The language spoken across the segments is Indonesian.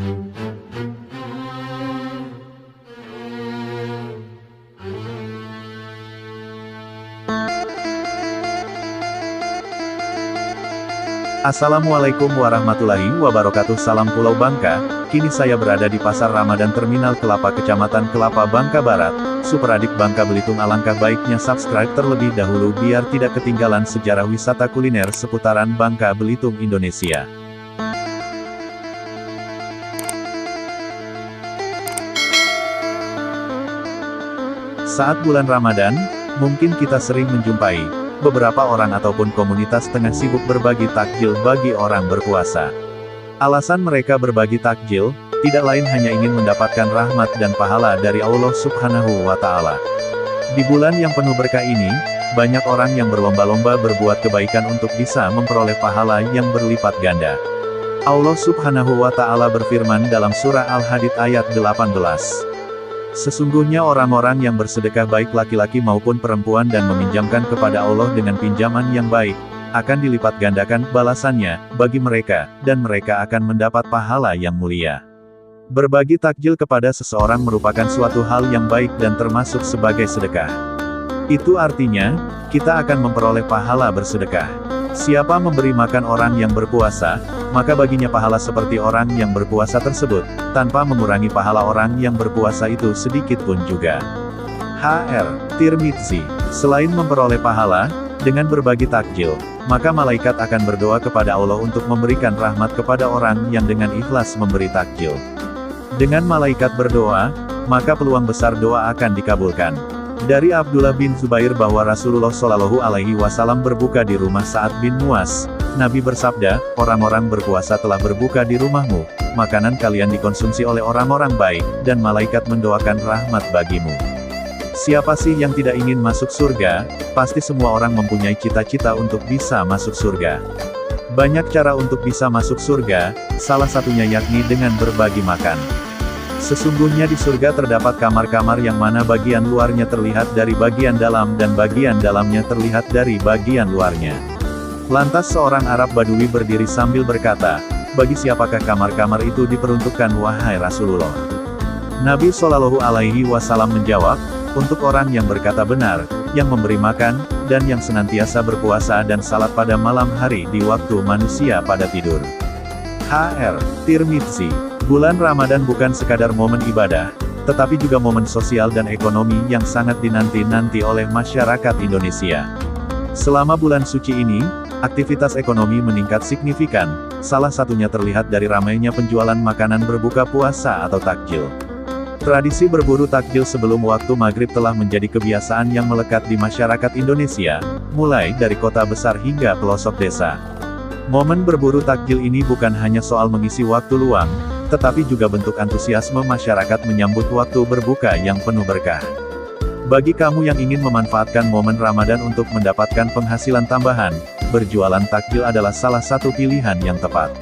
Assalamualaikum warahmatullahi wabarakatuh. Salam Pulau Bangka. Kini saya berada di Pasar Ramadan Terminal Kelapa Kecamatan Kelapa Bangka Barat. Superadik Bangka Belitung, alangkah baiknya subscribe terlebih dahulu biar tidak ketinggalan sejarah wisata kuliner seputaran Bangka Belitung, Indonesia. Saat bulan Ramadan, mungkin kita sering menjumpai beberapa orang ataupun komunitas tengah sibuk berbagi takjil bagi orang berpuasa. Alasan mereka berbagi takjil, tidak lain hanya ingin mendapatkan rahmat dan pahala dari Allah Subhanahu wa Ta'ala. Di bulan yang penuh berkah ini, banyak orang yang berlomba-lomba berbuat kebaikan untuk bisa memperoleh pahala yang berlipat ganda. Allah Subhanahu wa Ta'ala berfirman dalam surah Al-Hadid ayat 18. Sesungguhnya orang-orang yang bersedekah baik laki-laki maupun perempuan dan meminjamkan kepada Allah dengan pinjaman yang baik, akan dilipat gandakan balasannya bagi mereka, dan mereka akan mendapat pahala yang mulia. Berbagi takjil kepada seseorang merupakan suatu hal yang baik dan termasuk sebagai sedekah. Itu artinya, kita akan memperoleh pahala bersedekah. Siapa memberi makan orang yang berpuasa, maka baginya pahala seperti orang yang berpuasa tersebut, tanpa mengurangi pahala orang yang berpuasa itu sedikit pun juga. Hr. Tirmidzi. Selain memperoleh pahala, dengan berbagi takjil, maka malaikat akan berdoa kepada Allah untuk memberikan rahmat kepada orang yang dengan ikhlas memberi takjil. Dengan malaikat berdoa, maka peluang besar doa akan dikabulkan. Dari Abdullah bin Zubair bahwa Rasulullah Shallallahu Alaihi Wasallam berbuka di rumah Sa'ad bin Mu'az. Nabi bersabda, orang-orang berpuasa telah berbuka di rumahmu, makanan kalian dikonsumsi oleh orang-orang baik, dan malaikat mendoakan rahmat bagimu. Siapa sih yang tidak ingin masuk surga? Pasti semua orang mempunyai cita-cita untuk bisa masuk surga. Banyak cara untuk bisa masuk surga, salah satunya yakni dengan berbagi makan. Sesungguhnya di surga terdapat kamar-kamar yang mana bagian luarnya terlihat dari bagian dalam dan bagian dalamnya terlihat dari bagian luarnya. Lantas seorang Arab Badui berdiri sambil berkata, bagi siapakah kamar-kamar itu diperuntukkan wahai Rasulullah? Nabi Shallallahu Alaihi Wasallam menjawab, untuk orang yang berkata benar, yang memberi makan, dan yang senantiasa berpuasa dan salat pada malam hari di waktu manusia pada tidur. Hr. Tirmidzi. Bulan Ramadan bukan sekadar momen ibadah, tetapi juga momen sosial dan ekonomi yang sangat dinanti-nanti oleh masyarakat Indonesia. Selama bulan suci ini, aktivitas ekonomi meningkat signifikan, salah satunya terlihat dari ramainya penjualan makanan berbuka puasa atau takjil. Tradisi berburu takjil sebelum waktu maghrib telah menjadi kebiasaan yang melekat di masyarakat Indonesia, mulai dari kota besar hingga pelosok desa. Momen berburu takjil ini bukan hanya soal mengisi waktu luang, tetapi juga bentuk antusiasme masyarakat menyambut waktu berbuka yang penuh berkah. Bagi kamu yang ingin memanfaatkan momen Ramadan untuk mendapatkan penghasilan tambahan, berjualan takjil adalah salah satu pilihan yang tepat.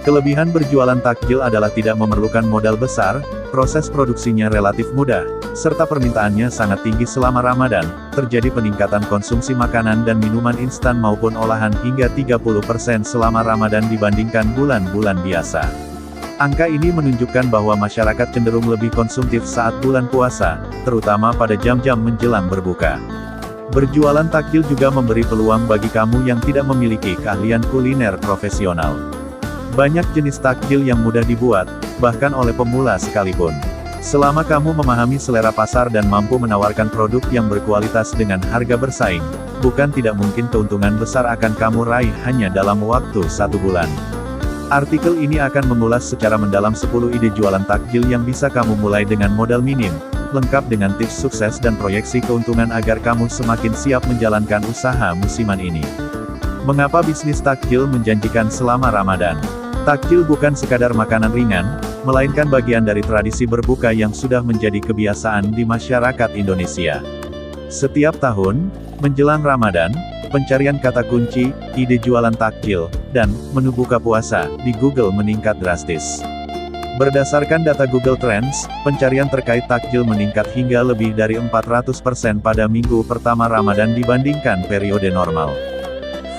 Kelebihan berjualan takjil adalah tidak memerlukan modal besar, proses produksinya relatif mudah, serta permintaannya sangat tinggi selama Ramadan, terjadi peningkatan konsumsi makanan dan minuman instan maupun olahan hingga 30% selama Ramadan dibandingkan bulan-bulan biasa. Angka ini menunjukkan bahwa masyarakat cenderung lebih konsumtif saat bulan puasa, terutama pada jam-jam menjelang berbuka. Berjualan takjil juga memberi peluang bagi kamu yang tidak memiliki keahlian kuliner profesional. Banyak jenis takjil yang mudah dibuat, bahkan oleh pemula sekalipun. Selama kamu memahami selera pasar dan mampu menawarkan produk yang berkualitas dengan harga bersaing, bukan tidak mungkin keuntungan besar akan kamu raih hanya dalam waktu 1 bulan. Artikel ini akan mengulas secara mendalam 10 ide jualan takjil yang bisa kamu mulai dengan modal minim, lengkap dengan tips sukses dan proyeksi keuntungan agar kamu semakin siap menjalankan usaha musiman ini. Mengapa bisnis takjil menjanjikan selama Ramadan? Takjil bukan sekadar makanan ringan, melainkan bagian dari tradisi berbuka yang sudah menjadi kebiasaan di masyarakat Indonesia. Setiap tahun, menjelang Ramadan, pencarian kata kunci, ide jualan takjil, dan menu buka puasa di Google meningkat drastis. Berdasarkan data Google Trends, pencarian terkait takjil meningkat hingga lebih dari 400% pada minggu pertama Ramadan dibandingkan periode normal.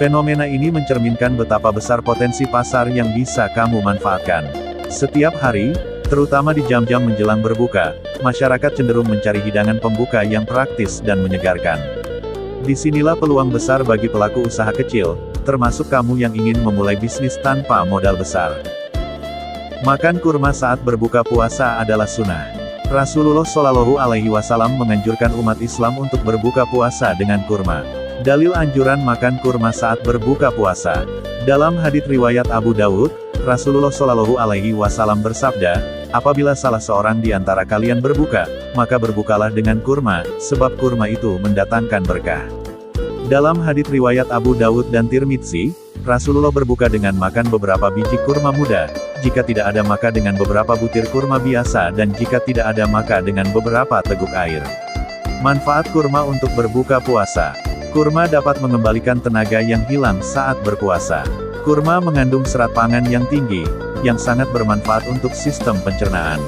Fenomena ini mencerminkan betapa besar potensi pasar yang bisa kamu manfaatkan. Setiap hari, terutama di jam-jam menjelang berbuka, masyarakat cenderung mencari hidangan pembuka yang praktis dan menyegarkan. Disinilah peluang besar bagi pelaku usaha kecil, termasuk kamu yang ingin memulai bisnis tanpa modal besar. Makan kurma saat berbuka puasa adalah sunnah. Rasulullah Shallallahu Alaihi Wasallam menganjurkan umat Islam untuk berbuka puasa dengan kurma. Dalil anjuran makan kurma saat berbuka puasa. Dalam hadits riwayat Abu Dawud, Rasulullah Shallallahu Alaihi Wasallam bersabda, apabila salah seorang di antara kalian berbuka, maka berbukalah dengan kurma, sebab kurma itu mendatangkan berkah. Dalam hadits riwayat Abu Dawud dan Tirmidzi, Rasulullah berbuka dengan makan beberapa biji kurma muda, jika tidak ada maka dengan beberapa butir kurma biasa dan jika tidak ada maka dengan beberapa teguk air. Manfaat kurma untuk berbuka puasa. Kurma dapat mengembalikan tenaga yang hilang saat berpuasa. Kurma mengandung serat pangan yang tinggi, yang sangat bermanfaat untuk sistem pencernaan.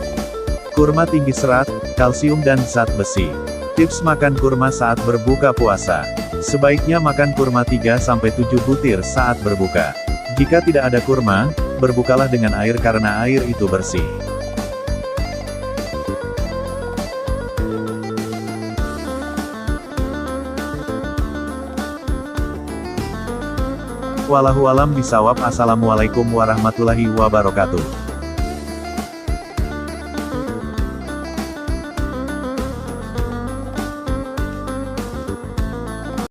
Kurma tinggi serat, kalsium dan zat besi. Tips makan kurma saat berbuka puasa. Sebaiknya makan kurma 3-7 butir saat berbuka. Jika tidak ada kurma, berbukalah dengan air karena air itu bersih. Wallahu a'lam bishawab. Assalamualaikum warahmatullahi wabarakatuh.